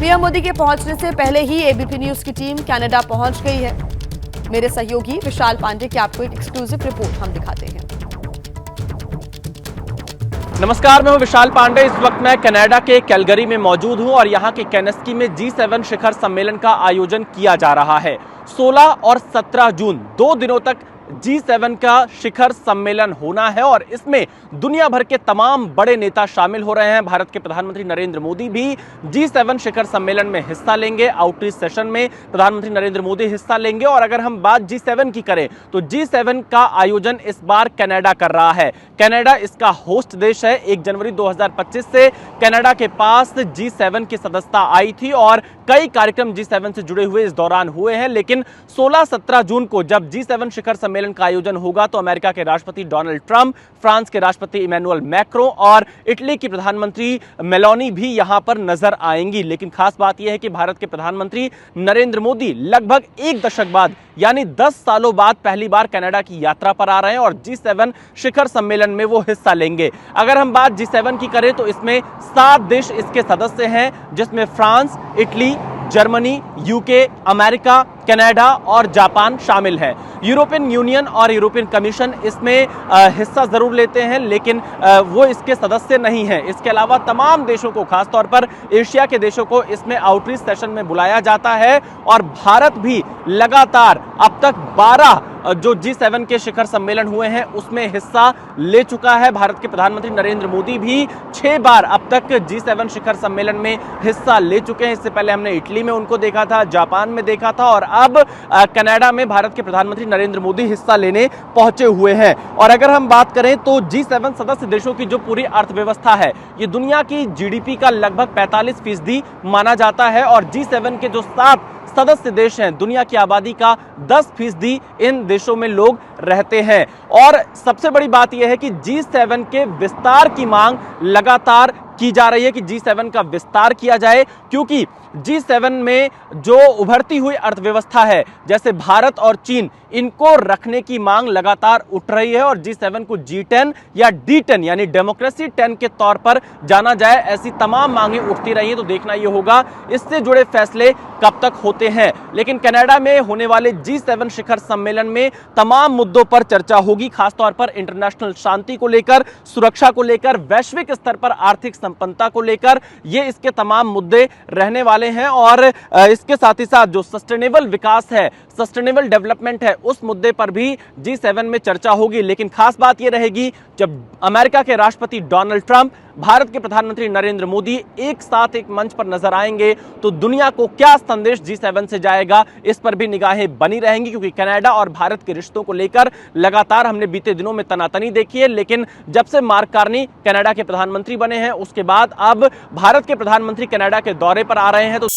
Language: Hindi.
पीएम मोदी के पहुंचने से पहले ही एबीपी न्यूज की टीम कनाडा पहुंच गई है। मेरे सहयोगी विशाल पांडे की आपको एक एक्सक्लूसिव रिपोर्ट हम दिखाते हैं। नमस्कार, मैं हूं विशाल पांडे। इस वक्त मैं कनाडा के कैलगरी में मौजूद हूं और यहां के केनेस्की में G7 शिखर सम्मेलन का आयोजन किया जा रहा है। 16 और 17 जून 2 दिनों तक G7 का शिखर सम्मेलन होना है और इसमें दुनिया भर के तमाम बड़े नेता शामिल हो रहे हैं। भारत के प्रधानमंत्री नरेंद्र मोदी भी G7 शिखर सम्मेलन में हिस्सा लेंगे। आउटरीच सेशन में प्रधानमंत्री नरेंद्र मोदी हिस्सा लेंगे। और अगर हम बात G7 की करें तो G7 का आयोजन इस बार कनाडा कर रहा है। कनाडा इसका होस्ट देश है। 1 जनवरी 2025 से कनाडा के पास G7 की सदस्यता आई थी और कई कार्यक्रम G7 से जुड़े हुए इस दौरान हुए हैं। लेकिन 16-17 जून को जब G7 शिखर सम्मेलन का आयोजन होगा तो अमेरिका के राष्ट्रपति डोनाल्ड ट्रंप, फ्रांस के राष्ट्रपति इमैनुअल मैक्रों और इटली की प्रधानमंत्री मेलोनी भी यहां पर नजर आएंगी। लेकिन खास बात यह है कि भारत के प्रधानमंत्री नरेंद्र मोदी लगभग 1 दशक बाद यानी 10 सालों बाद पहली बार कनाडा की यात्रा पर आ रहे हैं और G7 शिखर सम्मेलन में वो हिस्सा लेंगे। अगर हम बात G7 की करें तो इसमें 7 देश इसके सदस्य हैं, जिसमें France, Italy, Germany, UK, America, Canada और जापान शामिल है। यूरोपियन यूनियन और यूरोपियन कमीशन इसमें हिस्सा जरूर लेते हैं, लेकिन वो इसके सदस्य नहीं हैं। इसके अलावा तमाम देशों को, खासतौर पर एशिया के देशों को इसमें आउटरीच सेशन में बुलाया जाता है और भारत भी लगातार अब तक 12 जो G7 के शिखर सम्मेलन हुए हैं उसमें हिस्सा ले चुका है। भारत के प्रधानमंत्री नरेंद्र मोदी भी 6 बार अब तक G7 शिखर सम्मेलन में हिस्सा ले चुके हैं। इससे पहले हमने इटली में उनको देखा था, जापान में देखा था और अब कनाडा में भारत के प्रधानमंत्री नरेंद्र मोदी हिस्सा लेने पहुंचे हुए हैं। और अगर हम बात करें तो G7 सदस्य देशों की जो पूरी अर्थव्यवस्था है, ये दुनिया की GDP का लगभग 45% माना जाता है और G7 के जो 7 सदस्य देश हैं, दुनिया की आबादी का 10% इन देशों में लोग रहते हैं। और सबसे बड़ी बात यह है कि G7 के विस्तार की मांग लगातार की जा रही है कि G7 का विस्तार किया जाए, क्योंकि G7 में जो उभरती हुई अर्थव्यवस्था है जैसे भारत और चीन, इनको रखने की मांग लगातार उठ रही है और G7 को G10 या D10 यानी डेमोक्रेसी 10 के तौर पर जाना जाए, ऐसी तमाम मांगें उठती रही हैं। तो देखना यह होगा इससे जुड़े फैसले कब तक होते हैं। लेकिन कनाडा में होने वाले G7 शिखर सम्मेलन में तमाम मुद्दों पर चर्चा होगी, खासतौर पर इंटरनेशनल शांति को लेकर, सुरक्षा को लेकर, वैश्विक स्तर पर आर्थिक संपन्नता को लेकर, ये इसके तमाम मुद्दे रहने वाले हैं। और इसके साथ ही साथ जो सस्टेनेबल विकास है, सस्टेनेबल डेवलपमेंट है, उस मुद्दे पर भी G7 में चर्चा होगी। लेकिन खास बात यह रहेगी जब अमेरिका के राष्ट्रपति डोनाल्ड ट्रंप, भारत के प्रधानमंत्री नरेंद्र मोदी एक साथ एक मंच पर नजर आएंगे तो दुनिया को क्या संदेश G7 से जाएगा, इस पर भी निगाहें बनी रहेंगी। क्योंकि कनाडा और भारत के रिश्तों को लेकर लगातार हमने बीते दिनों में तनातनी देखी है, लेकिन जब से मार्क कार्नी कनाडा के प्रधानमंत्री बने हैं उसके बाद अब भारत के प्रधानमंत्री कनाडा के दौरे पर आ रहे हैं तो